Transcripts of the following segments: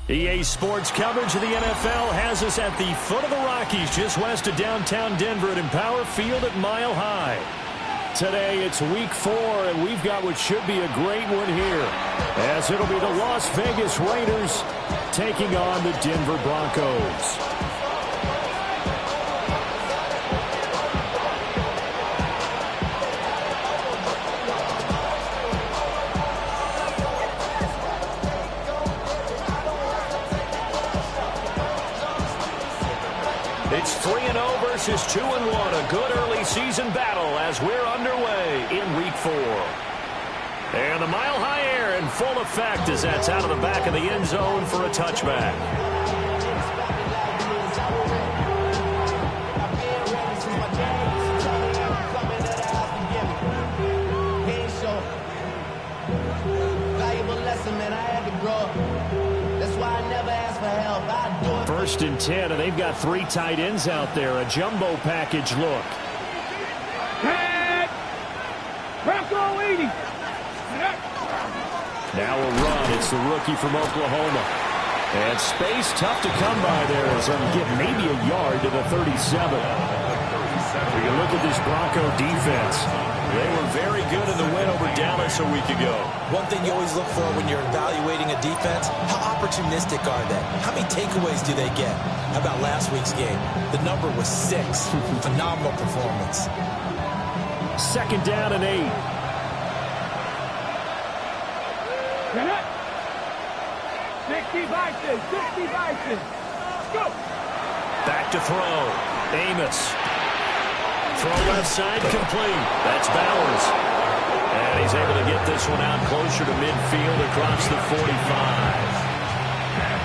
EA Sports coverage of the NFL has us at the foot of the Rockies, just west of downtown Denver at Empower Field at Mile High. Today, it's Week 4, and we've got what should be a great one here, as it'll be the Las Vegas Raiders taking on the Denver Broncos. It's 3-0 versus 2-1, a good early season battle as we're underway in Week 4. And the Mile High air in full effect as that's out of the back of the end zone for a touchback. First and 10, and they've got 3 tight ends out there. A jumbo package look. Bronco 80. Now a run. It's the rookie from Oklahoma. And space tough to come by there as I'm getting maybe a yard to the 37. We can look at this Bronco defense. They were very good in the win over Dallas a week ago. One thing you always look for when you're evaluating a defense, how opportunistic are they? How many takeaways do they get? How about last week's game? The number was 6. Phenomenal performance. Second down and 8. Get it. 60 Bison. 60 Bison. Go. Back to throw. Amos. Throw left side complete. That's Bowers. And he's able to get this one out closer to midfield across the 45.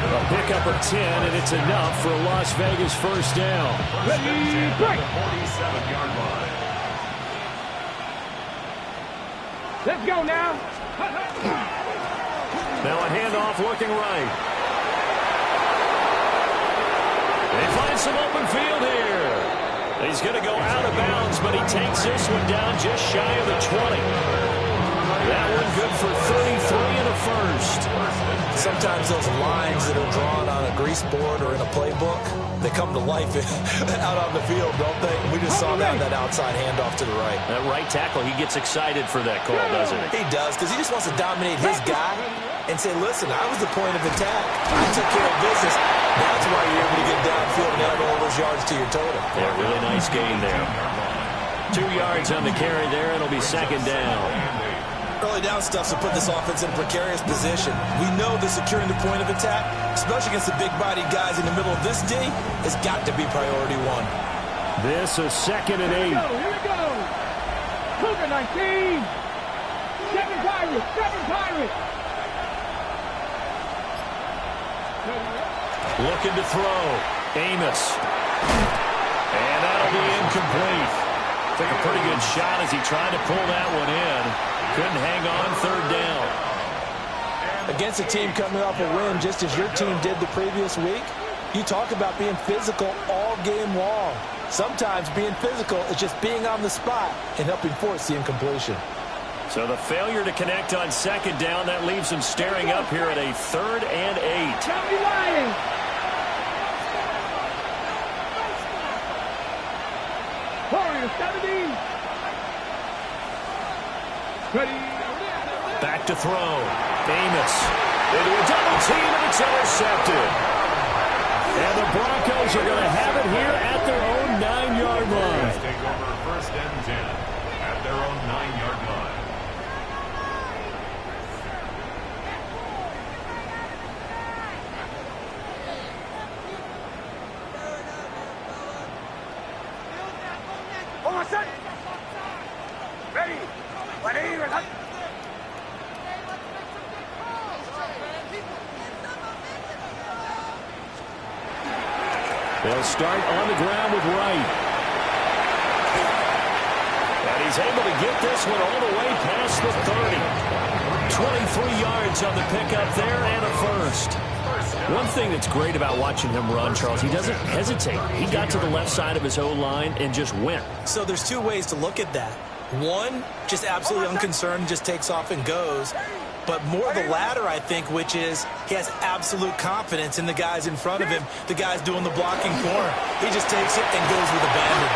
A pickup of 10, and it's enough for a Las Vegas first down. Ready, break. 47-yard line. Let's go now. Now a handoff looking right. They find some open field here. He's going to go out of bounds, but he takes this one down just shy of the 20. That one good for 33 and a first. first. Sometimes those lines that are drawn on a grease board or in a playbook, they come to life out on the field, don't they? We just saw that outside handoff to the right. That right tackle, he gets excited for that call, doesn't he? He does, because he just wants to dominate his guy and say, listen, I was the point of attack. I took care of business. That's why you're able to get downfield and add all those yards to your total. Yeah, really nice gain there. 2 yards on the carry there. It'll be second down. Early down stuff to put this offense in a precarious position. We know that securing the point of attack, especially against the big-bodied guys in the middle of this D, has got to be priority one. This is second and 8. Here we go. Cougar 19. 7 Pirates. 7 Pirates. Looking to throw. Amos. And that'll be incomplete. Took a pretty good shot as he tried to pull that one in. Couldn't hang on third down. Against a team coming off a win just as your team did the previous week, you talk about being physical all game long. Sometimes being physical is just being on the spot and helping force the incompletion. So the failure to connect on second down, that leaves him staring up here at a 3rd and 8. County Lions. Warriors 70. Ready. Back to throw. Amos into a double team, and it's intercepted. And the Broncos are going to have it here at their own 9-yard line. Take over 1st and 10 at their own 9-yard line. Ready. Ready. They'll start on the ground with Wright. And he's able to get this one all the way past the 30. 23 yards on the pickup there and a first. One thing that's great about watching him run, Charles, he doesn't hesitate. He got to the left side of his O-line and just went. So there's 2 ways to look at that. One, just absolutely unconcerned, just takes off and goes. But more the latter, I think, which is he has absolute confidence in the guys in front of him, the guys doing the blocking for him. He just takes it and goes with abandon.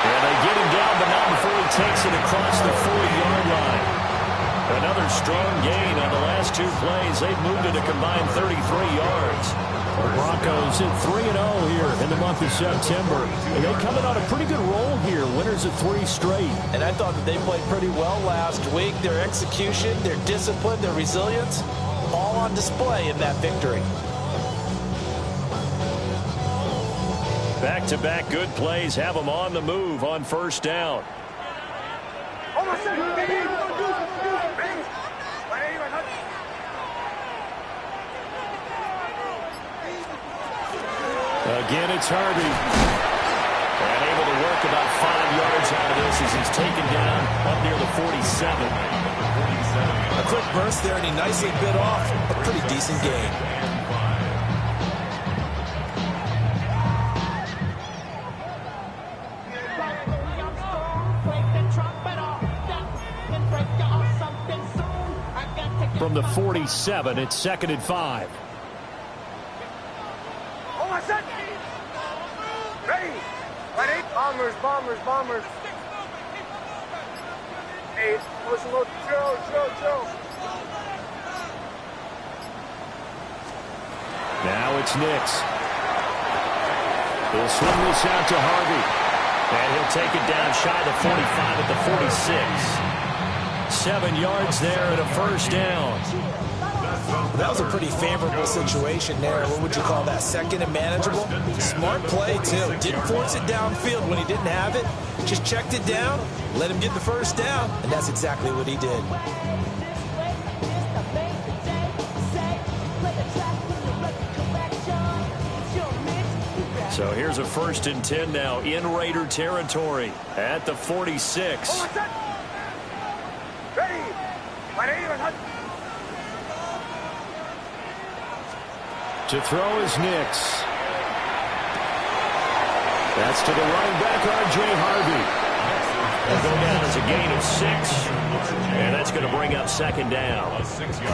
And they get him down, but not before he takes it across the 40-yard line. Another strong gain on the last 2 plays. They've moved it a combined 33 yards. The Broncos at 3-0 here in the month of September. And they're coming on a pretty good roll here. Winners of 3 straight. And I thought that they played pretty well last week. Their execution, their discipline, their resilience, all on display in that victory. Back-to-back good plays have them on the move on 1st down. Again, it's Harvey. And able to work about 5 yards out of this as he's taken down up near the 47. A quick burst there, and he nicely bit off a pretty decent gain. From the 47, it's 2nd and 5. Ready. Ready. Bombers. 8. Motion look. Joe. Now it's Nix. He'll swing this out to Harvey. And he'll take it down shy of the 45 at the 46. 7 yards there and a 1st down. That was a pretty favorable situation there. What would you call that? 2nd and manageable? Smart play, too. Didn't force it downfield when he didn't have it. Just checked it down, let him get the 1st down, and that's exactly what he did. So here's a 1st and 10 now in Raider territory at the 46. To throw is Nix. That's to the running back, R.J. Harvey. They'll go down as a gain of 6, and that's going to bring up second down.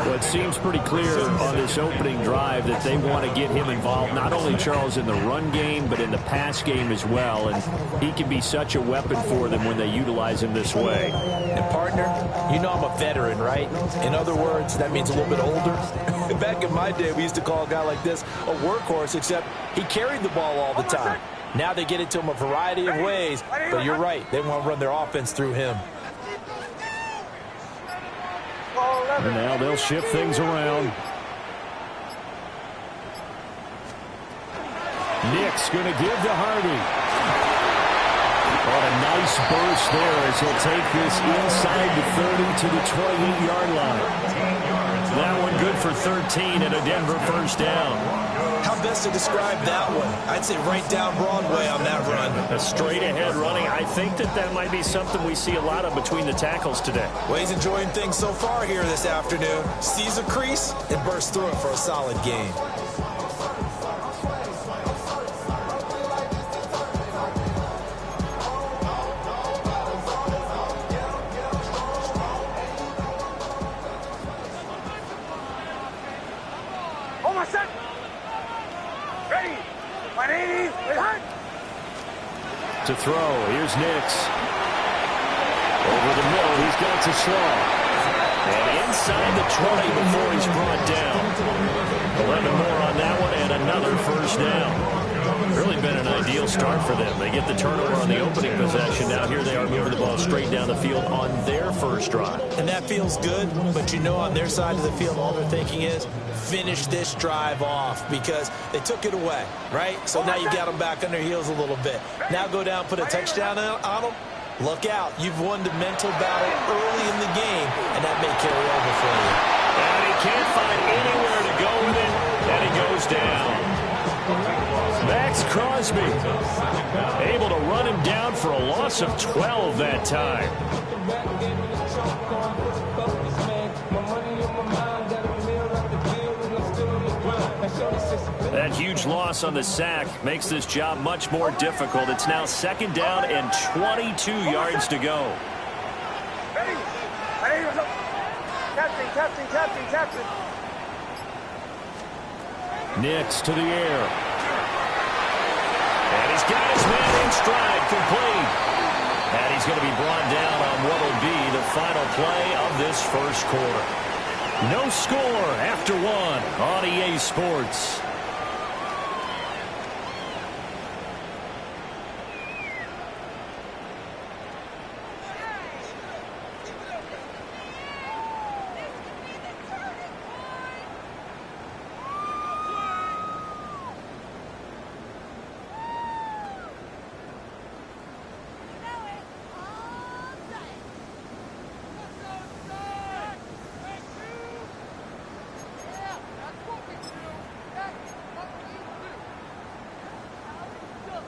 Well, it seems pretty clear on this opening drive that they want to get him involved, not only, Charles, in the run game, but in the pass game as well, and he can be such a weapon for them when they utilize him this way. And, partner, you know I'm a veteran, right? In other words, that means a little bit older. Back in my day, we used to call a guy like this a workhorse, except he carried the ball all the time. Now they get it to him a variety of ways, but you're right. They want to run their offense through him. And now they'll shift things around. Nick's going to give to Harvey. Oh, a nice burst there as he'll take this inside the 30 to the 28-yard line. That one good for 13 and a Denver first down. How best to describe that one? I'd say right down Broadway on that run. A straight-ahead running. I think that might be something we see a lot of between the tackles today. Well, he's enjoying things so far here this afternoon. Sees a crease and bursts through it for a solid gain. To throw, here's Nix. Over the middle, he's got to Slaw. And inside the 20 before he's brought down. 11 more on that one and another first down. Really been an ideal start for them. They get the turnover on the opening possession. Now here they are moving the ball straight down the field on their first drive. And that feels good, but you know on their side of the field all they're thinking is finish this drive off because they took it away, right? So now you got them back on their heels a little bit. Now go down, put a touchdown on them. Look out. You've won the mental battle early in the game, and that may carry over for you. And he can't find anywhere to go with it, and he goes down. Max Crosby able to run him down for a loss of 12 that time. That huge loss on the sack makes this job much more difficult. It's now second down and 22 yards to go. Captain. Nix to the air. And he's got his man in stride, complete. And he's going to be brought down on what will be the final play of this first quarter. No score after one on EA Sports.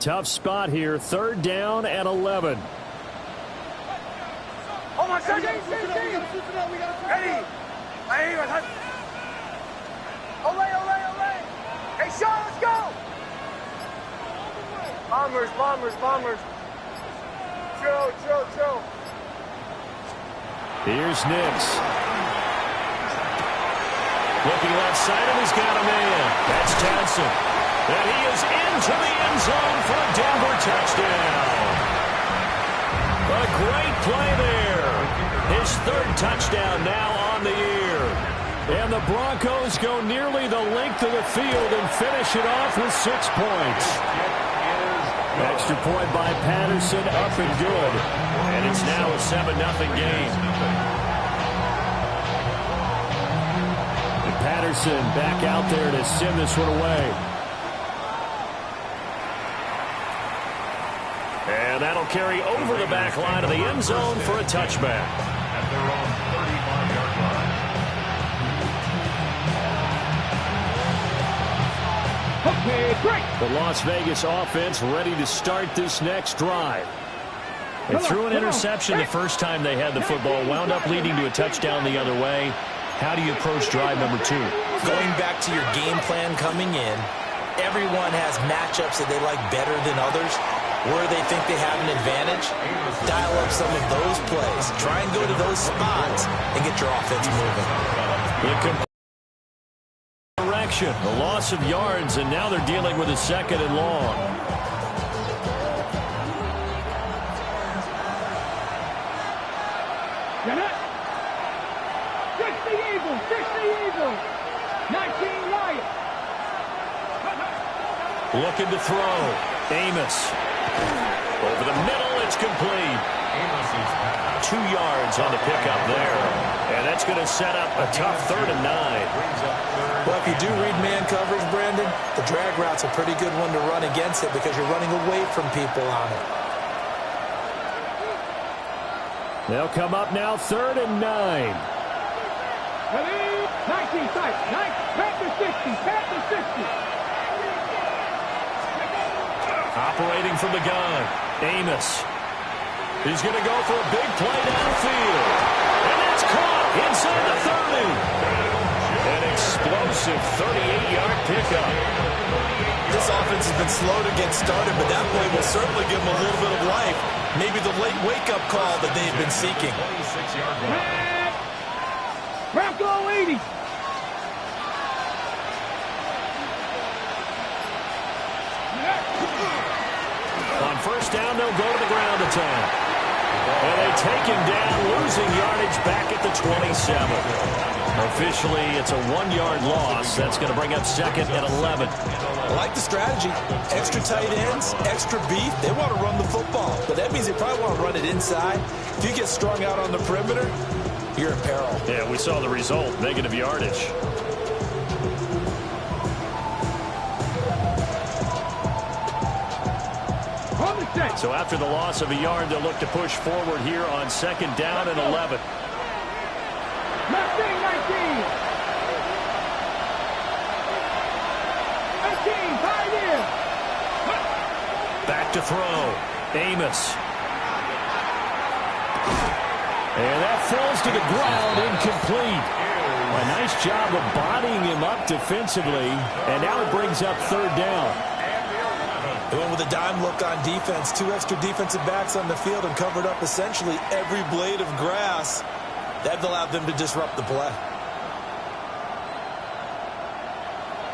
Tough spot here. Third down and 11. Oh my God! Ready! Ole! Hey, Sean, let's go! Bombers. Chill. Here's Nix. Looking left side, and he's got a man. That's Townsend. And he is into the end zone for a Denver touchdown. A great play there. His third touchdown now on the year. And the Broncos go nearly the length of the field and finish it off with 6 points. Extra point by Patterson, up and good. And it's now a 7-0 game. And Patterson back out there to send this one away. And that'll carry over the back line of the end zone for a touchback. At their own 35-yard line. Okay, great. The Las Vegas offense ready to start this next drive. They threw an interception the first time they had the football, wound up leading to a touchdown the other way. How do you approach drive number 2? Going back to your game plan coming in, everyone has matchups that they like better than others. where they think they have an advantage, dial up some of those plays. Try and go to those spots and get your offense moving. Direction, the loss of yards, and now they're dealing with a 2nd and long. Fix the Eagles! Fix the Eagles! 19 Wyatt! Looking to throw. Amos. Over the middle, it's complete. 2 yards on the pickup there. And that's going to set up a tough 3rd and 9. Well, if you do read man coverage, Brandon, the drag route's a pretty good one to run against it because you're running away from people on it. They'll come up now 3rd and 9. 19 tight. Panther 60. Panther 60. Operating from the gun. Amos. He's going to go for a big play downfield. And that's caught inside the 30. An explosive 38-yard pickup. This offense has been slow to get started, but that play will certainly give them a little bit of life. Maybe the late wake-up call that they've been seeking. Bronco 80. On 1st down, they'll go to the ground attack. And they take him down, losing yardage back at the 27. Officially, it's a 1-yard loss. That's going to bring up 2nd and 11. I like the strategy. Extra tight ends, extra beef. They want to run the football, but that means they probably want to run it inside. If you get strung out on the perimeter, you're in peril. Yeah, we saw the result, negative yardage. So after the loss of a yard, they'll look to push forward here on 2nd down and 11. 19. Back to throw. Amos. And that falls to the ground, incomplete. A nice job of bodying him up defensively, and now it brings up 3rd down. They went with a dime look on defense. 2 extra defensive backs on the field and covered up essentially every blade of grass. That allowed them to disrupt the play.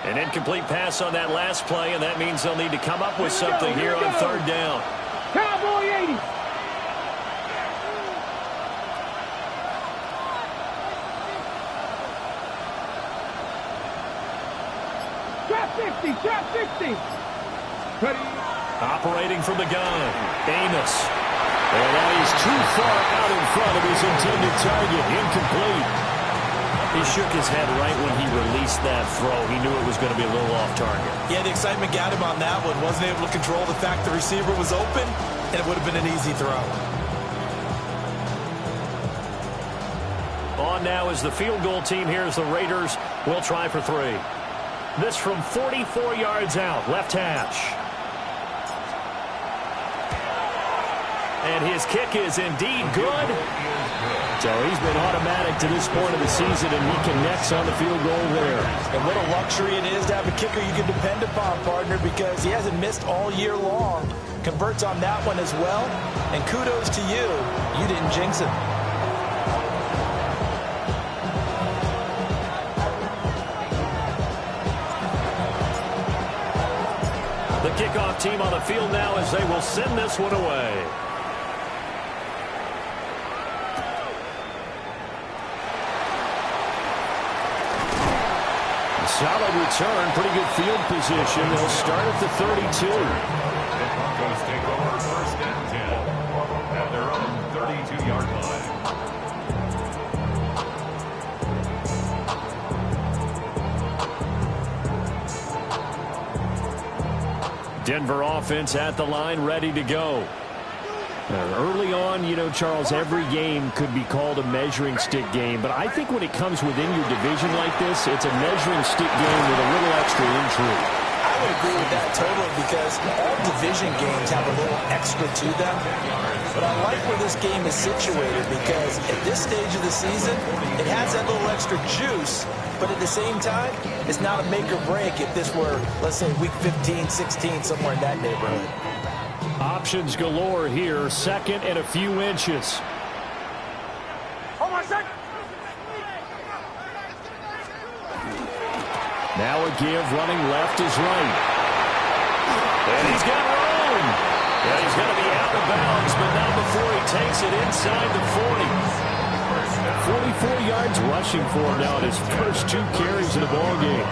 An incomplete pass on that last play, and that means they'll need to come up with something here on 3rd down. Cowboy 80. Trap 60. Operating from the gun. Amos. And now he's too far out in front of his intended target. Incomplete. He shook his head right when he released that throw. He knew it was going to be a little off target. Yeah, the excitement got him on that one. Wasn't able to control the fact the receiver was open, and it would have been an easy throw. On now is the field goal team here as the Raiders will try for 3. This from 44 yards out, left hash. And his kick is indeed good. So he's been automatic to this point of the season, and he connects on the field goal there. And what a luxury it is to have a kicker you can depend upon, partner, because he hasn't missed all year long. Converts on that one as well. And kudos to you. You didn't jinx him. The kickoff team on the field now as they will send this one away. Solid return, pretty good field position. They'll start at the 32. The Broncos take over 1st and 10 at their own 32-yard line. Denver offense at the line, ready to go. Early on, you know, Charles, every game could be called a measuring stick game, but I think when it comes within your division like this, it's a measuring stick game with a little extra intrigue. I would agree with that totally because all division games have a little extra to them. But I like where this game is situated because at this stage of the season, it has that little extra juice, but at the same time, it's not a make or break if this were, let's say, week 15, 16, somewhere in that neighborhood. Options galore here. Second and a few inches. Hold on a second. Now a give, running left is right. And he's got room. Yeah, he's going to be out of bounds, but not before he takes it inside the 40. 44 yards rushing for him now in his first 2 carries of the ball game.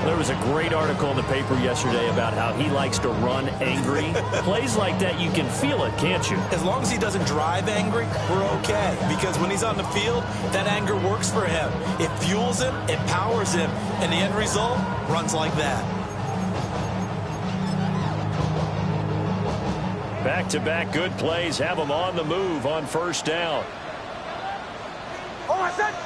There was a great article in the paper yesterday about how he likes to run angry. Plays like that, you can feel it, can't you? As long as he doesn't drive angry, we're okay. Because when he's on the field, that anger works for him. It fuels him, it powers him, and the end result runs like that. Back-to-back good plays have him on the move on first down. Hold on a second.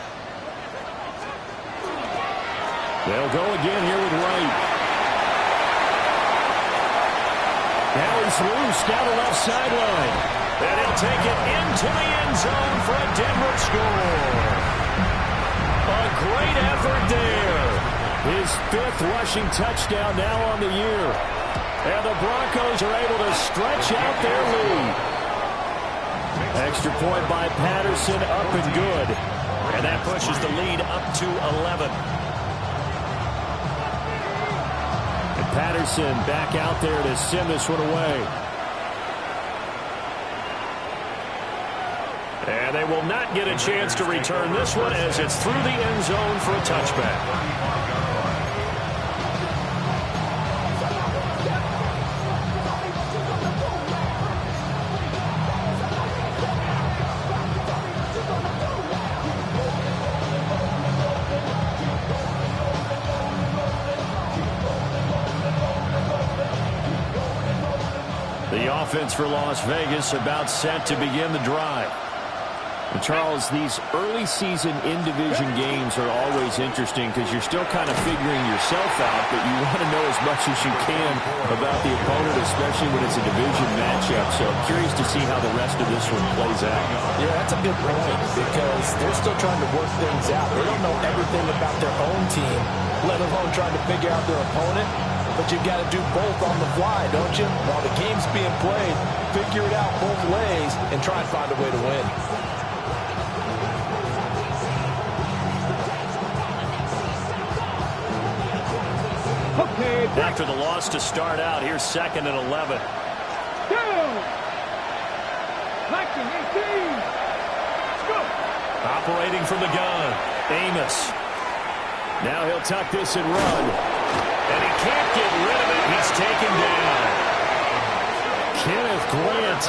They'll go again here with Wright. Now he's loose down the left sideline. And he'll take it into the end zone for a Denver score. A great effort there. His 5th rushing touchdown now on the year. And the Broncos are able to stretch out their lead. Extra point by Patterson, up and good. And that pushes the lead up to 11. Patterson back out there to send this one away. And they will not get a chance to return this one as it's through the end zone for a touchback. The offense for Las Vegas about set to begin the drive. And Charles, these early season in-division games are always interesting because you're still kind of figuring yourself out, but you want to know as much as you can about the opponent, especially when it's a division matchup. So I'm curious to see how the rest of this one plays out. Yeah, that's a good point because they're still trying to work things out. They don't know everything about their own team, let alone trying to figure out their opponent. But you got to do both on the fly, don't you? While the game's being played, figure it out both ways and try and find a way to win. Okay. After the loss to start out, here's 2nd and 11. Go. 19-18. Let's go. Operating from the gun, Amos. Now he'll tuck this and run. And he can't get rid of it. He's taken down. Kenneth Grant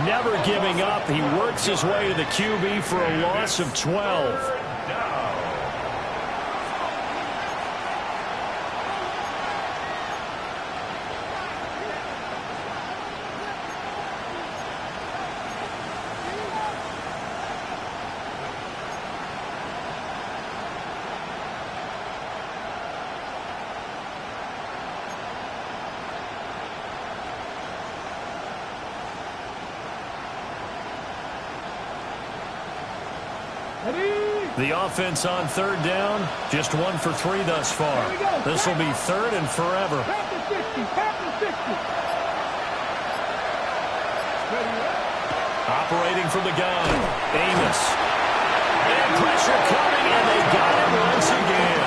never giving up. He works his way to the QB for a loss of 12. The offense on 3rd down, just 1 for 3 thus far. This will be 3rd and forever. Operating from the gun, Amos. And pressure coming, and they got him once again.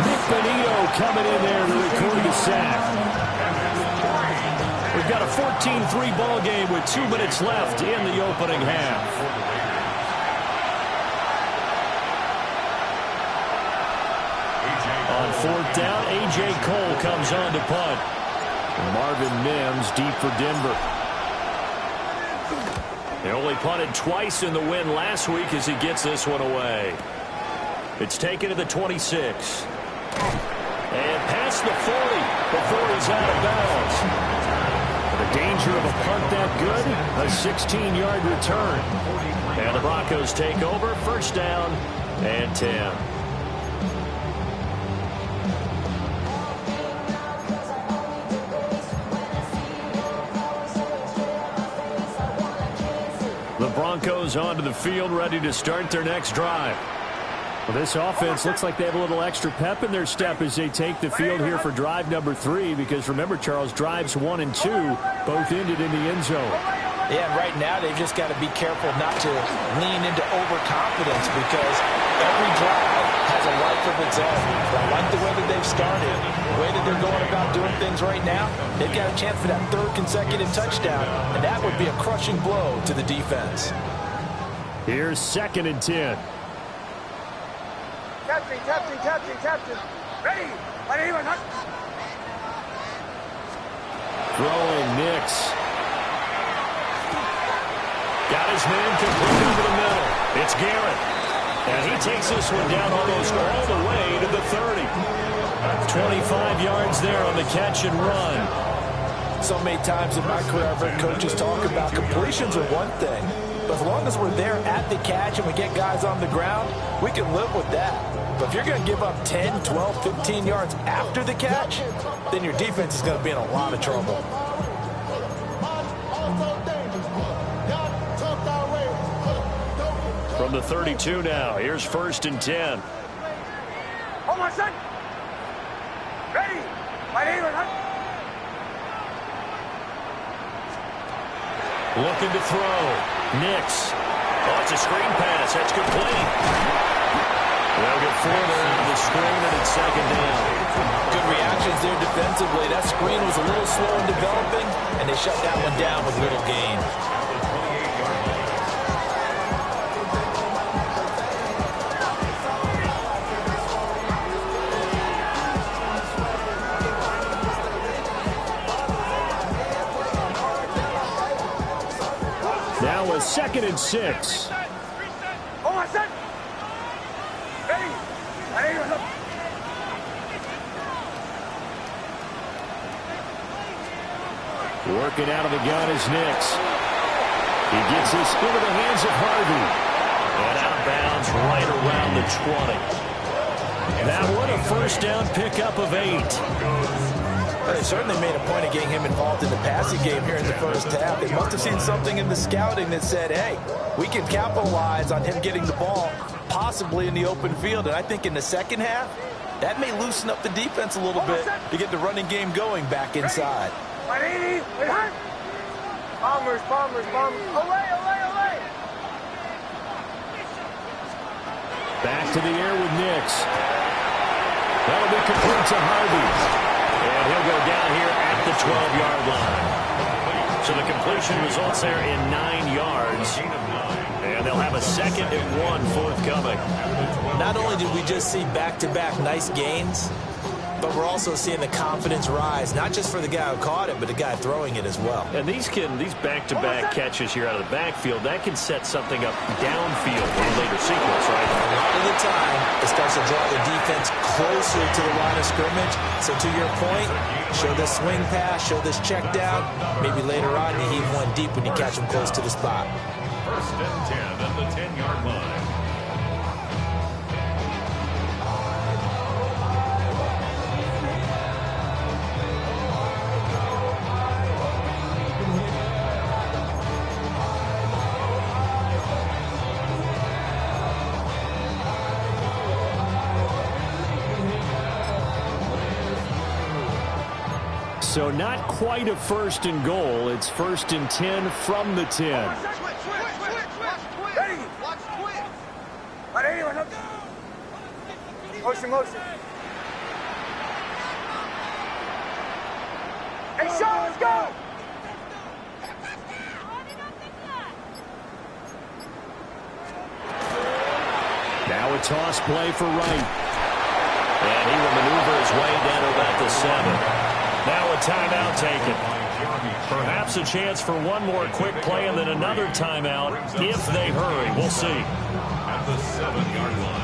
Nick Benito coming in there to record the sack. We've got a 14-3 ball game with 2 minutes left in the opening half. On 4th down, A.J. Cole comes on to punt. And Marvin Mims deep for Denver. They only punted twice in the win last week as he gets this one away. It's taken to the 26. And past the 40 before he's out of bounds. The danger of a punt that good, a 16-yard return. And the Broncos take over, 1st down and 10. The Broncos onto the field, ready to start their next drive. Well, this offense looks like they have a little extra pep in their step as they take the field here for drive number 3, because remember, Charles, drives 1 and 2 both ended in the end zone. Yeah, and right now they've just got to be careful not to lean into overconfidence, because every drive has a life of its own. But I like the way that they've started, the way that they're going about doing things right now. They've got a chance for that 3rd consecutive touchdown, and that would be a crushing blow to the defense. Here's 2nd and 10. Captain. Ready. Throwing Nix. Got his man complete over the middle. It's Garrett. And he takes this one down almost all the way to the 30. 25 yards there on the catch and run. So many times in my career, I've heard coaches talk about completions are one thing. But as long as we're there at the catch and we get guys on the ground, we can live with that. But if you're going to give up 10, 12, 15 yards after the catch, then your defense is going to be in a lot of trouble. From the 32 now, here's 1st and 10. Hold on, son. Ready. Looking to throw. Nix. Oh, it's a screen pass. That's complete. They'll get 4 there on the screen, and it's 2nd down. Good reactions there defensively. That screen was a little slow in developing, and they shut that one down with little gain. Now a 2nd and 6. Hold on, son. Ready. Working out of the gun is Nix. He gets this into the hands of Harvey. And out of bounds right around the 20. That one a 1st down pickup of 8. They certainly made a point of getting him involved in the passing game here in the 1st half. They must have seen something in the scouting that said, hey, we can capitalize on him getting the ball, possibly in the open field. And I think in the 2nd half, that may loosen up the defense a little bit to get the running game going back inside. Bombers. Away. Back to the air with Nix. That'll be complete to Harvey. And he'll go down here at the 12-yard line. So the completion results there in 9 yards. And they'll have a 2nd and 1 forthcoming. Not only did we just see back-to-back nice gains, but we're also seeing the confidence rise, not just for the guy who caught it, but the guy throwing it as well. And these back-to-back catches here out of the backfield, that can set something up downfield in a later sequence, right? A lot of the time, it starts to draw the defense closer to the line of scrimmage. So to your point, show this swing pass, show this check down. Maybe later on you heave one deep when you catch them close to the spot. 1st and 10 at the 10-yard line. So not quite a 1st and goal. It's 1st and 10 from the 10. Motion. Hey, Sean, let's go! Now a toss play for Wright. And he will maneuver his way down to about the 7. Now a timeout taken. Perhaps a chance for one more quick play and then another timeout if they hurry. We'll see. At the 7-yard line.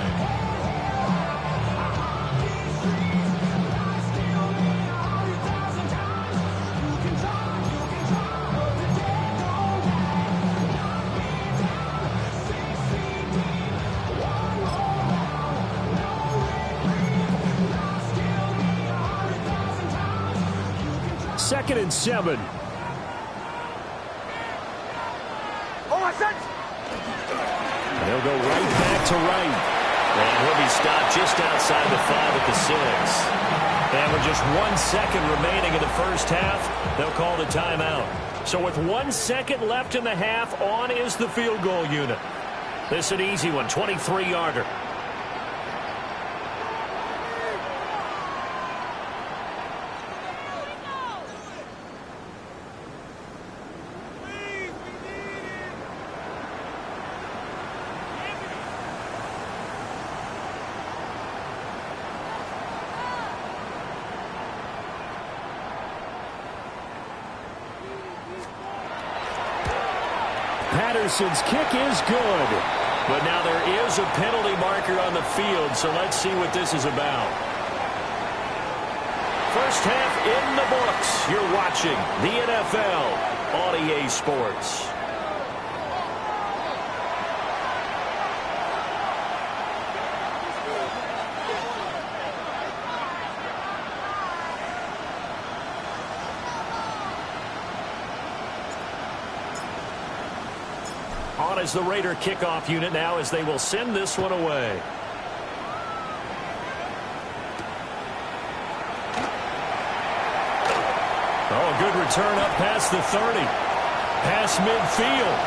Second and 7. Hold on, son. They'll go right back to Wright. And he'll be stopped just outside the 5 at the 6. And with just 1 second remaining in the first half, they'll call the timeout. So with 1 second left in the half, on is the field goal unit. This is an easy one, 23-yarder. Patterson's kick is good. But now there is a penalty marker on the field, so let's see what this is about. First half in the books. You're watching the NFL on EA Sports. On is the Raider kickoff unit now as they will send this one away. Oh, a good return up past the 30. Past midfield.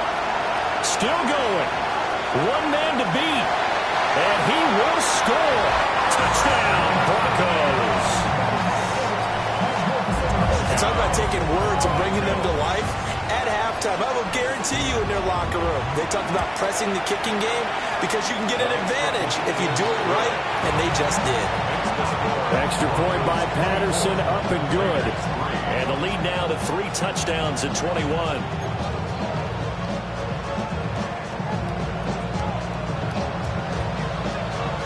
Still going. One man to beat. And he will score. Touchdown, Broncos. Talk about taking words and bringing them to life. At halftime, I will guarantee you in their locker room, they talked about pressing the kicking game because you can get an advantage if you do it right, and they just did. Extra point by Patterson, up and good. And the lead now to 3 touchdowns at 21.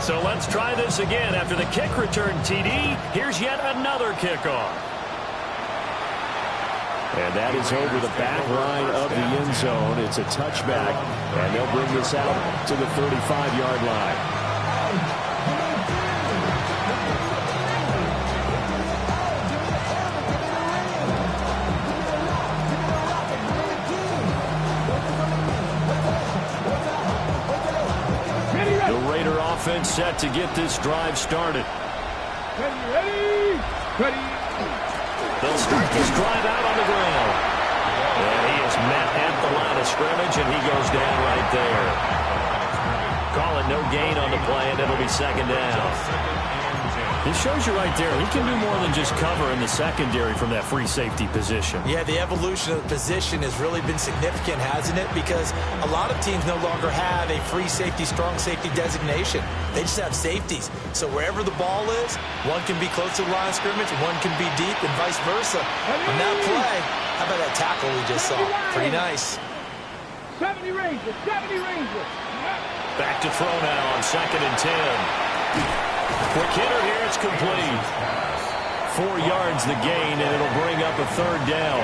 So let's try this again. After the kick return TD, here's yet another kickoff. And that is over the back line of the end zone. It's a touchback, and they'll bring this out to the 35-yard line. The Raider offense set to get this drive started. Ready. They'll start this drive out on the ground. And he is met at the line of scrimmage, and he goes down right there. Call it no gain on the play, and it'll be second down. It shows you right there, he can do more than just cover in the secondary from that free safety position. Yeah, the evolution of the position has really been significant, hasn't it? Because a lot of teams no longer have a free safety, strong safety designation. They just have safeties. So wherever the ball is, one can be close to the line of scrimmage, one can be deep, and vice versa. On that play, how about that tackle we just saw? Pretty nice. 70 Rangers, 70 Rangers. Back to throw now on 2nd and 10. Quick hitter here, it's complete. 4 yards the gain, and it'll bring up a 3rd down.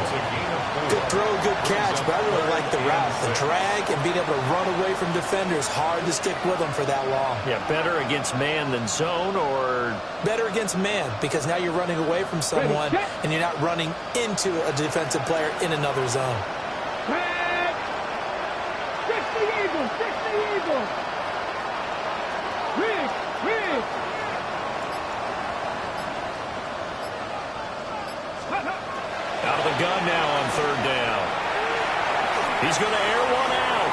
Good throw, good catch, but I really like the route. The drag and being able to run away from defenders, hard to stick with them for that long. Yeah, better against man than zone, or? Better against man, because now you're running away from someone, and you're not running into a defensive player in another zone. 60 Eagles, 60 Eagles. Rig. Out of the gun now on 3rd down. He's going to air one out.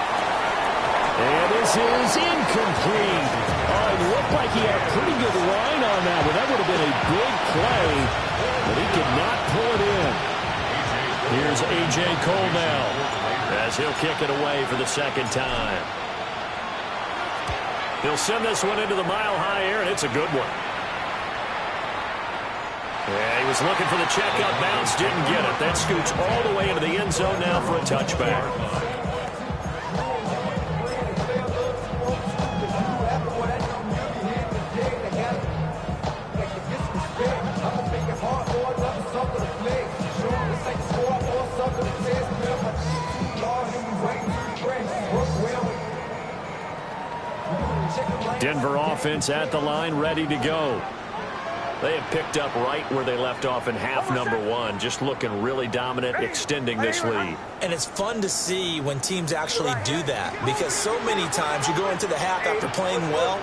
And this is incomplete. Oh, it looked like he had a pretty good line on that one. That would have been a big play, but he could not pull it in. Here's A.J. Cole now, as he'll kick it away for the 2nd time. He'll send this one into the mile-high air, and it's a good one. Yeah, he was looking for the check-up bounce, didn't get it. That scoots all the way into the end zone now for a touchback. Denver offense at the line, ready to go. They have picked up right where they left off in half number 1, just looking really dominant, extending this lead. And it's fun to see when teams actually do that, because so many times you go into the half after playing well,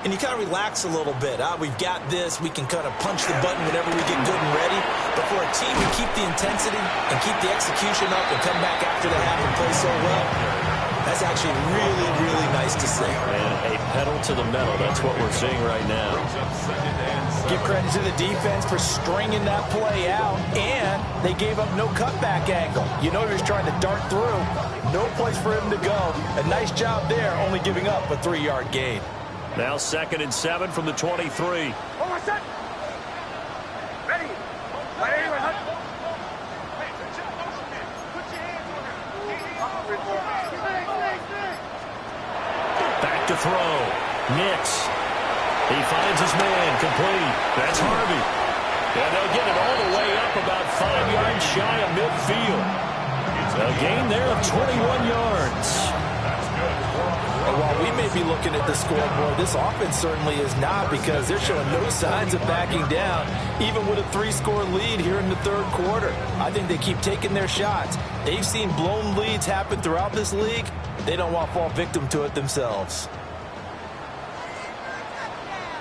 and you kind of relax a little bit. We've got this. We can kind of punch the button whenever we get good and ready. But for a team to keep the intensity and keep the execution up and come back after the half and play so well, that's actually really, really nice to see. And a pedal to the metal. That's what we're seeing right now. Give credit to the defense for stringing that play out, and they gave up no cutback angle. You know he was trying to dart through. No place for him to go. A nice job there, only giving up a 3-yard gain. Now 2nd and 7 from the 23. Hold on, set. Ready. Ready, Back to throw. Nix. He finds his man. Complete. That's Harvey. And they'll get it all the way up about 5 yards shy of midfield. A gain there of 21 yards. And while we may be looking at the scoreboard, this offense certainly is not, because they're showing no signs of backing down, even with a 3-score lead here in the third quarter. I think they keep taking their shots. They've seen blown leads happen throughout this league. They don't want to fall victim to it themselves.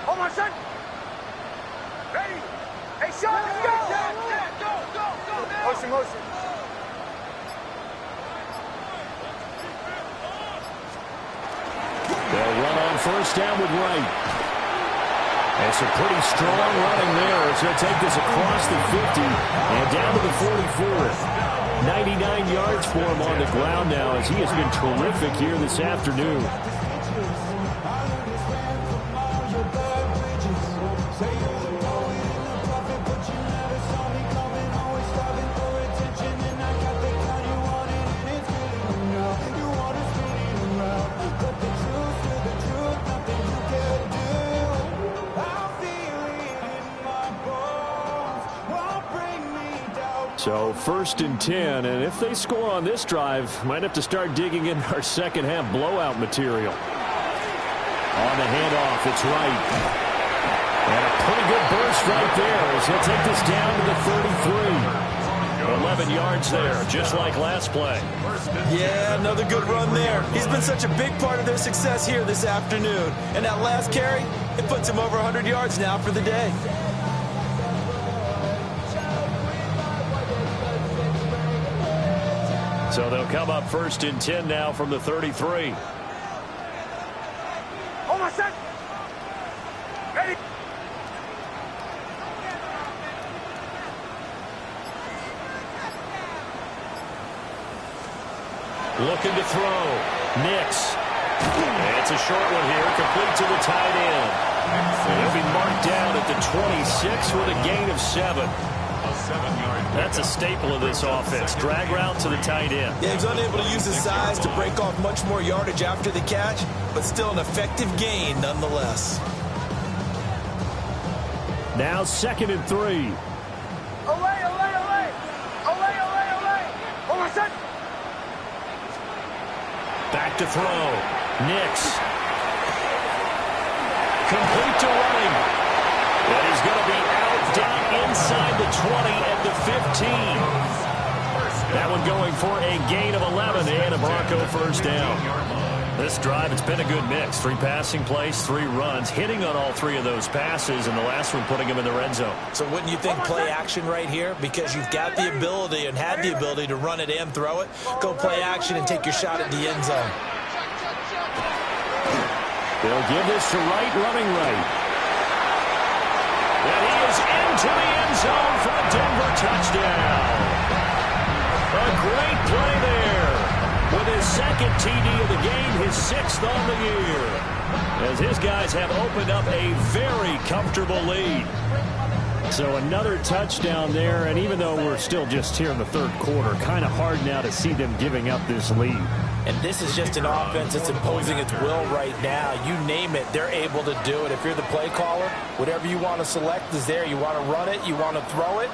Hold on, son. Ready. Hey, Sean, let's go. Go. Motion. They'll run on first down with Wright. It's a pretty strong running there. It's going to take this across the 50 and down to the 44. 99 yards for him on the ground now, as he has been terrific here this afternoon. So 1st and 10, and if they score on this drive, might have to start digging in our second half blowout material. On the handoff, it's Wright. And a pretty good burst right there as he'll take this down to the 33. 11 yards there, just like last play. Yeah, another good run there. He's been such a big part of their success here this afternoon. And that last carry, it puts him over 100 yards now for the day. So they'll come up 1st and 10 now from the 33. Hold on, set. Ready. Looking to throw. Nix. It's a short one here, complete to the tight end. He'll be marked down at the 26 with a gain of 7. That's a staple of this offense. Drag route to the tight end. Yeah, he's unable to use his size to break off much more yardage after the catch, but still an effective gain nonetheless. Now 2nd and 3. Away. Hold on, set. Back to throw. Nix. Complete to Wright. And he's going to be out down inside the 20 at the 15. That one going for a gain of 11 and a Bronco first down. This drive, it's been a good mix. 3 passing plays, 3 runs, hitting on all 3 of those passes, and the last one putting him in the red zone. So wouldn't you think play action right here? Because you've got the ability and had the ability to run it and throw it. Go play action and take your shot at the end zone. They'll give this to Wright, running right. And he is into the end zone for a Denver touchdown. A great play there. With his 2nd TD of the game, his 6th on the year. As his guys have opened up a very comfortable lead. So another touchdown there, and even though we're still just here in the third quarter, kind of hard now to see them giving up this lead. And this is just an offense that's imposing its will right now. You name it, they're able to do it. If you're the play caller, whatever you want to select is there. You want to run it, you want to throw it,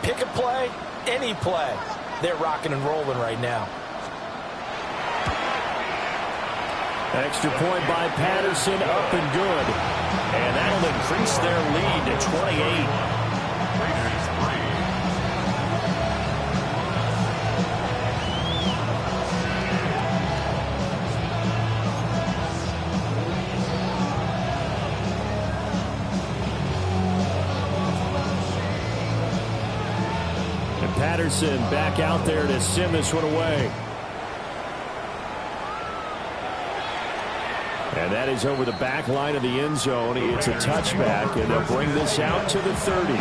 pick a play, any play. They're rocking and rolling right now. Extra point by Patterson, up and good. And that'll increase their lead to 28. Patterson back out there to send this one away. And that is over the back line of the end zone. It's a touchback, and they'll bring this out to the 30.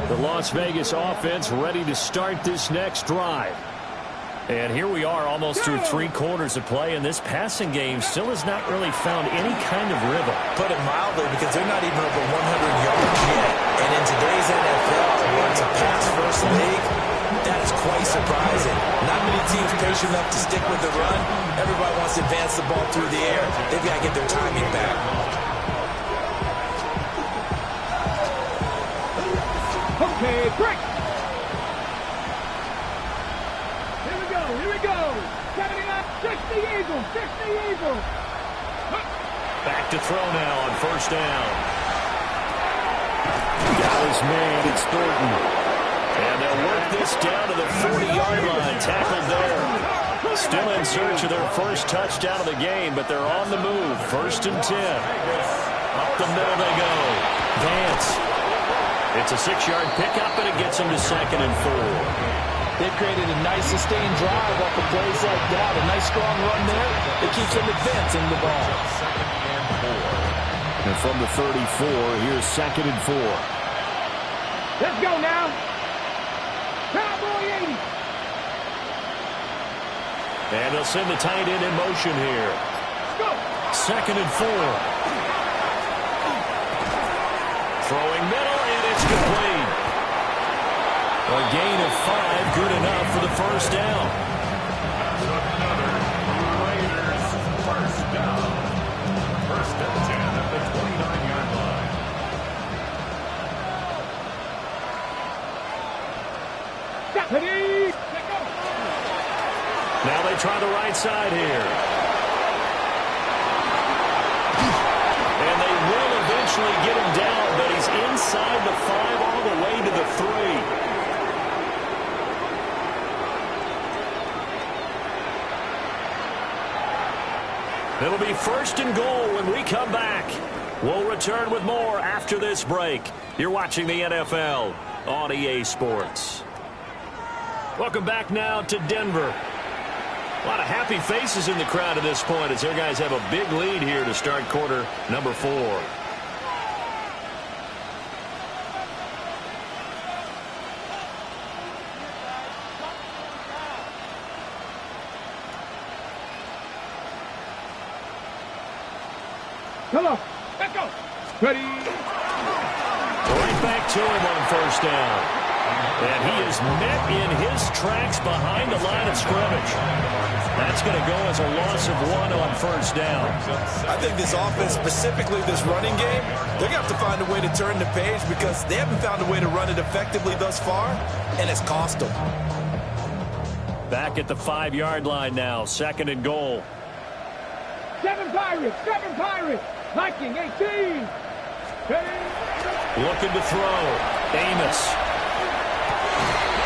The Las Vegas offense ready to start this next drive. And here we are almost through 3 quarters of play, and this passing game still has not really found any kind of rhythm. Put it mildly, because they're not even over 100 yards yet. And in today's NFL, where it's a pass-first league, that is quite surprising. Not many teams patient enough to stick with the run. Everybody wants to advance the ball through the air. They've got to get their timing back. Okay, break. Here we go. 6 the Eagles. Back to throw now on first down. Got his man, it's Thornton. And they'll work this down to the 40-yard line, tackled there. Still in search of their first touchdown of the game, but they're on the move. 1st and 10. Up the middle they go. Vance. It's a 6-yard pickup, and it gets them to 2nd and 4. They've created a nice sustained drive off of plays like that. A nice strong run there. It keeps them advancing the ball. And from the 34, here's 2nd and 4. Let's go now. Cowboy 80. And they'll send the tight end in motion here. Go. 2nd and 4. Throwing middle, and it's complete. A gain of 5, good enough for the first down. Another Raiders first down. 1st and 10 at the 29-yard line. Now they try the right side here. And they will eventually get him down, but he's inside the 5 all the way to the 3. It'll be 1st and goal when we come back. We'll return with more after this break. You're watching the NFL on EA Sports. Welcome back now to Denver. A lot of happy faces in the crowd at this point as their guys have a big lead here to start quarter number 4. Come on. Let's go. Ready. Right back to him on first down. And he is met in his tracks behind the line of scrimmage. That's going to go as a loss of 1 on first down. I think this offense, specifically this running game, they're going to have to find a way to turn the page because they haven't found a way to run it effectively thus far, and it's cost them. Back at the 5-yard line now, 2nd and goal. 7 Pirates. Viking 18. Looking to throw. Amos.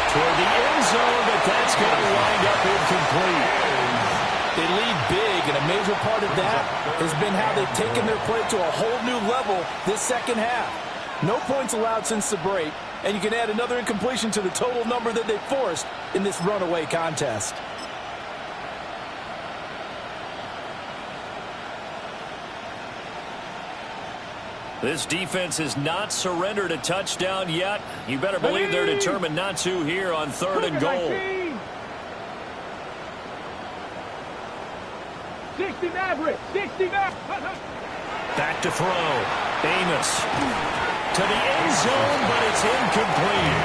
Toward the end zone, but that's going to wind up incomplete. They lead big, and a major part of that has been how they've taken their play to a whole new level this second half. No points allowed since the break, and you can add another incompletion to the total number that they forced in this runaway contest. This defense has not surrendered a touchdown yet. You better believe they're determined not to here on 3rd and goal. 60 Mavericks. Back to throw. Amos. To the end zone, but it's incomplete.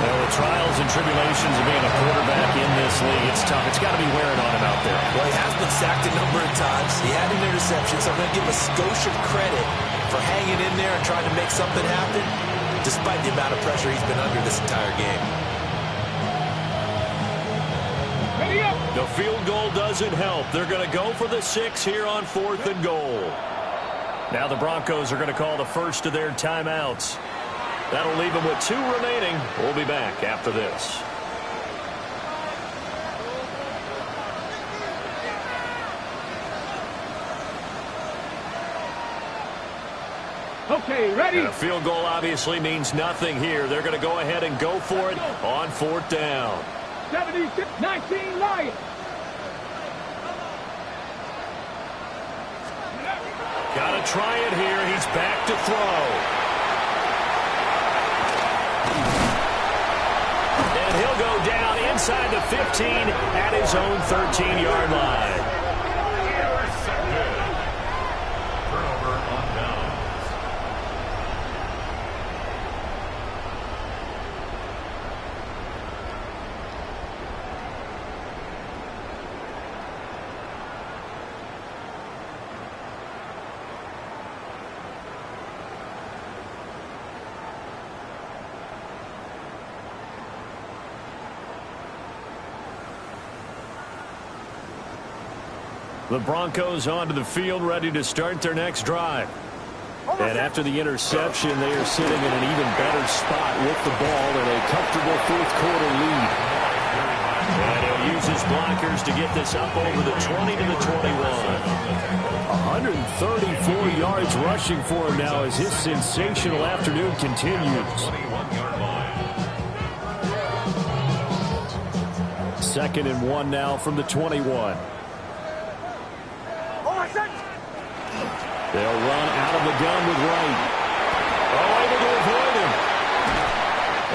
Well, the trials and tribulations of being a quarterback in this league, it's tough. It's got to be wearing on him out there. Well, he has been sacked a number of times. He had an interception, so I'm going to give a skosh of credit for hanging in there and trying to make something happen, despite the amount of pressure he's been under this entire game. The field goal doesn't help. They're going to go for the 6 here on 4th and goal. Now the Broncos are going to call the first of their timeouts. That'll leave them with 2 remaining. We'll be back after this. Okay, ready? And a field goal obviously means nothing here. They're going to go ahead and go for it on 4th down. 76-19 Lions. Got to try it here. He's back to throw. And he'll go down inside the 15 at his own 13-yard line. Turnover on downs. The Broncos onto the field, ready to start their next drive. And after the interception, they are sitting in an even better spot with the ball in a comfortable 4th quarter lead. And he'll use his blockers to get this up over the 20 to the 21. 134 yards rushing for him now as his sensational afternoon continues. 21-yard line. 2nd and 1 now from the 21. They'll run out of the gun with Wright. Oh, able to avoid him.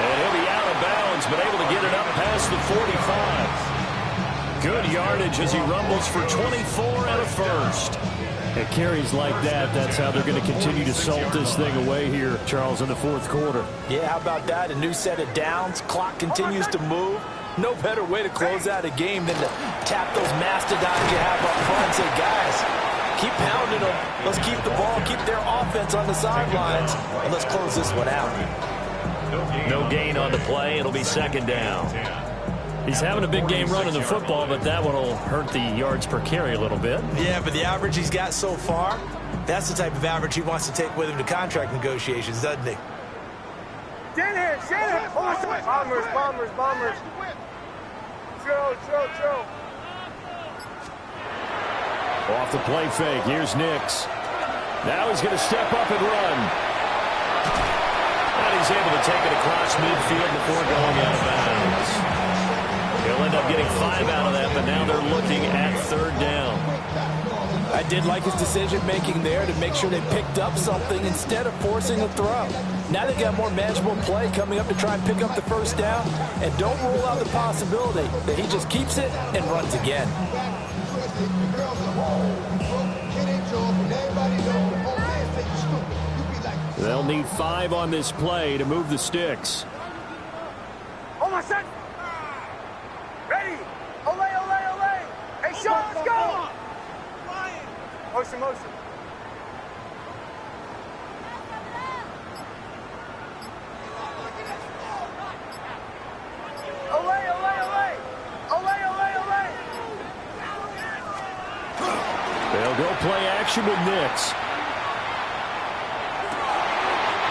And he'll be out of bounds, but able to get it up past the 45. Good yardage as he rumbles for 24 and a first. At carries like that, that's how they're going to continue to salt this thing away here, Charles, in the 4th quarter. Yeah, how about that? A new set of downs. Clock continues to move. No better way to close out a game than to tap those mastodons you have up front and say, guys, keep pounding them. Let's keep the ball, keep their offense on the sidelines, and let's close this one out. No gain on the play. It'll be 2nd down. He's having a big game running the football, but that one will hurt the yards per carry a little bit. Yeah, but the average he's got so far, that's the type of average he wants to take with him to contract negotiations, doesn't he? Shanahan. Bombers. Chill. Off the play fake, here's Nix. Now he's going to step up and run. And he's able to take it across midfield before going out of bounds. He'll end up getting 5 out of that, but now they're looking at 3rd down. I did like his decision-making there to make sure they picked up something instead of forcing a throw. Now they've got more manageable play coming up to try and pick up the 1st down, and don't rule out the possibility that he just keeps it and runs again. They'll need 5 on this play to move the sticks. Hold on, set. Ready. Ole. Hey, Sean, let's go. Motion. Ole. They'll go play action with Nix.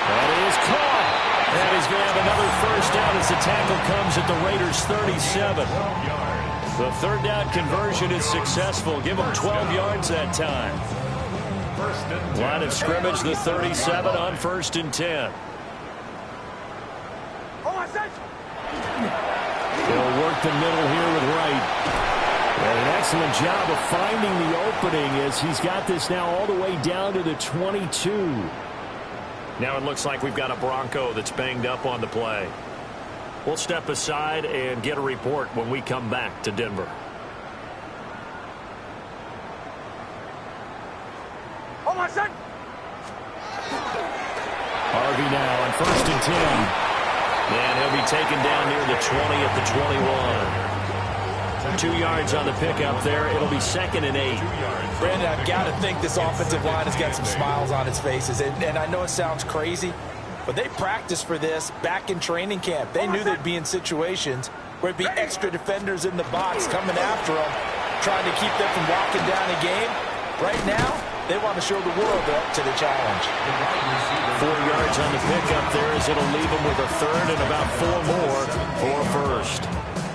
That is caught. And he's going to have another 1st down as the tackle comes at the Raiders' 37. The 3rd down conversion is successful. Give them 12 yards that time. Line of scrimmage, the 37 on 1st and 10. They'll work the middle here with Wright. And an excellent job of finding the opening as he's got this now all the way down to the 22. Now it looks like we've got a Bronco that's banged up on the play. We'll step aside and get a report when we come back to Denver. Hold on, son. Harvey now on 1st and 10. And he'll be taken down near the 20 at the 21. 2 yards on the pickup there. It'll be 2nd and 8. Brandon, I've got to think this offensive line has got some smiles on its faces. And I know it sounds crazy, but they practiced for this back in training camp. They knew they'd be in situations where it'd be extra defenders in the box coming after them, trying to keep them from walking down a game. Right now, They want to show the world they're up to the challenge. 4 yards on the pickup there as it'll leave them with a third and about 4 more for first.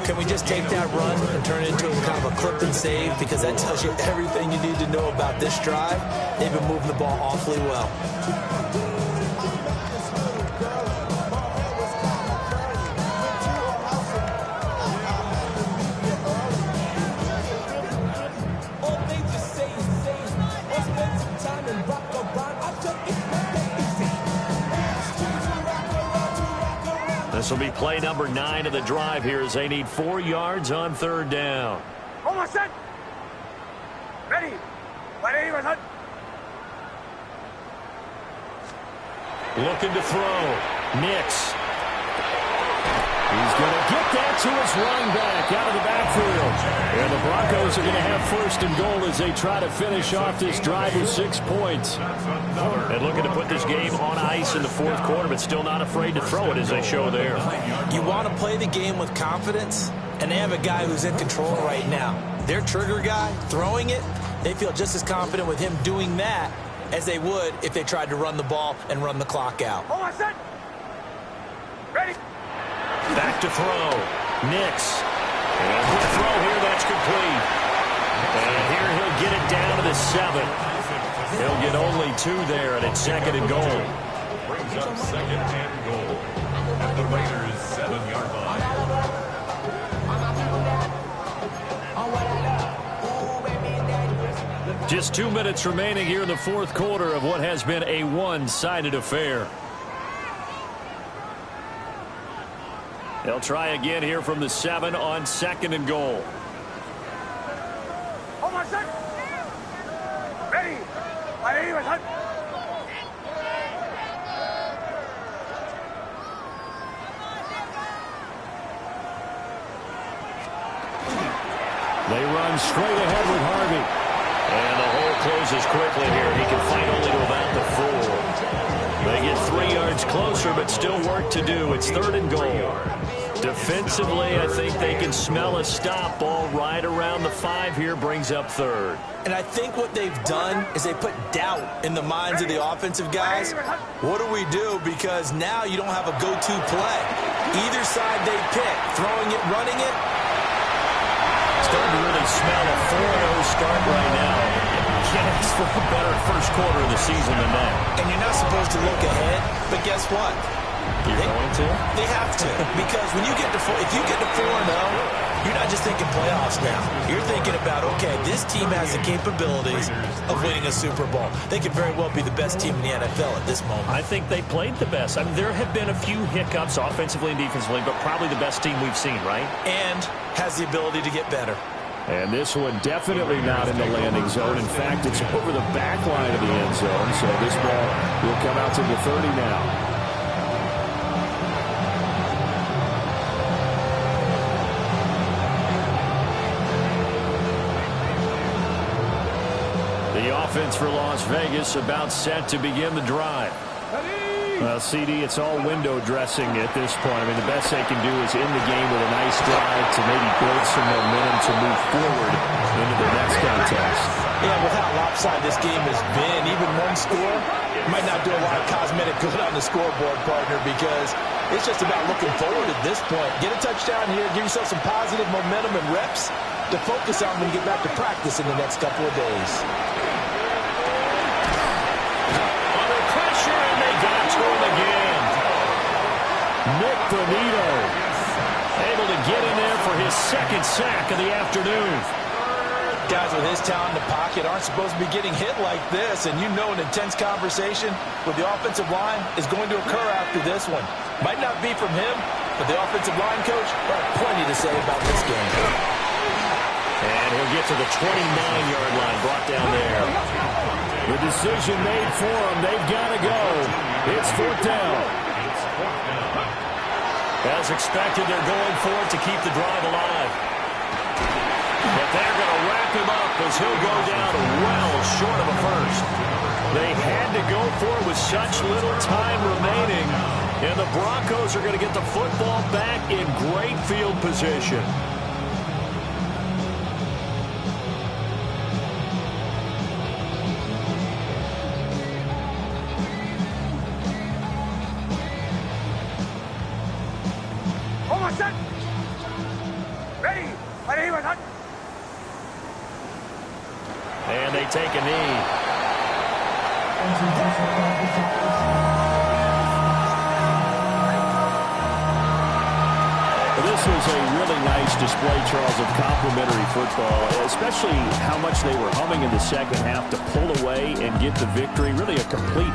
Can we just take that run and turn it into kind of a clip and save? Because that tells you everything you need to know about this drive. They've been moving the ball awfully well. This will be play number 9 of the drive here as they need 4 yards on third down. Almost set. Ready. Looking to throw. Nix. He's going to get that to his running back out of the backfield. And the Broncos are going to have first and goal as they try to finish off this drive with 6 points. And looking to put this game on ice in the fourth quarter, but still not afraid to throw it as they show there. You want to play the game with confidence, and they have a guy who's in control right now. Their trigger guy, throwing it, they feel just as confident with him doing that as they would if they tried to run the ball and run the clock out. Almost set. Ready. Back to throw. Nix. And the throw here, that's complete. And here he'll get it down to the 7. He'll get only 2 there, and it's second and goal. Brings up second and goal at the Raiders' 7-yard line. Just 2 minutes remaining here in the fourth quarter of what has been a one-sided affair. They'll try again here from the 7 on second and goal. Almost set. Ready. They run straight ahead with Harvey. And the hole closes quickly here. He can fight only to about the 4. They get 3 yards closer, but still work to do. It's third and goal. Defensively, I think they can smell a stop. Ball right around the 5 here, brings up third. And I think what they've done is they put doubt in the minds of the offensive guys. What do we do? Because now you don't have a go-to play. Either side they pick, throwing it, running it. Starting to really smell a 4-0 start right now. Can't ask for a better first quarter of the season than that. And you're not supposed to look ahead, but guess what? You're going to? They have to. Because when you get to if you get to 4-0, you're not just thinking playoffs now. You're thinking about, okay, this team has the capabilities of winning a Super Bowl. They could very well be the best team in the NFL at this moment. I think they played the best. I mean, there have been a few hiccups offensively and defensively, but probably the best team we've seen, right? And has the ability to get better. And this one definitely not in the landing zone. In fact, it's over the back line of the end zone. So this ball will come out to the 30 now. The offense for Las Vegas about set to begin the drive. Well, CD, it's all window dressing at this point. I mean, the best they can do is end the game with a nice drive to maybe build some momentum to move forward into the next contest. Yeah, with how lopsided this game has been, even one score might not do a lot of cosmetic good on the scoreboard, partner, because it's just about looking forward at this point. Get a touchdown here, give yourself some positive momentum and reps to focus on when you get back to practice in the next couple of days. Again. Nick Bonito able to get in there for his second sack of the afternoon. Guys with his talent in the pocket aren't supposed to be getting hit like this, and you know an intense conversation with the offensive line is going to occur after this one. Might not be from him, but the offensive line coach will have plenty to say about this game. And he'll get to the 29-yard line, brought down there. The decision made for them. They've got to go. It's fourth down. As expected, they're going for it to keep the drive alive. But they're going to wrap him up as he'll go down well short of a first. They had to go for it with such little time remaining. And the Broncos are going to get the football back in great field position. Set. Ready. And they take a knee. This was a really nice display, Charles, of complimentary football, especially how much they were humming in the second half to pull away and get the victory. Really a complete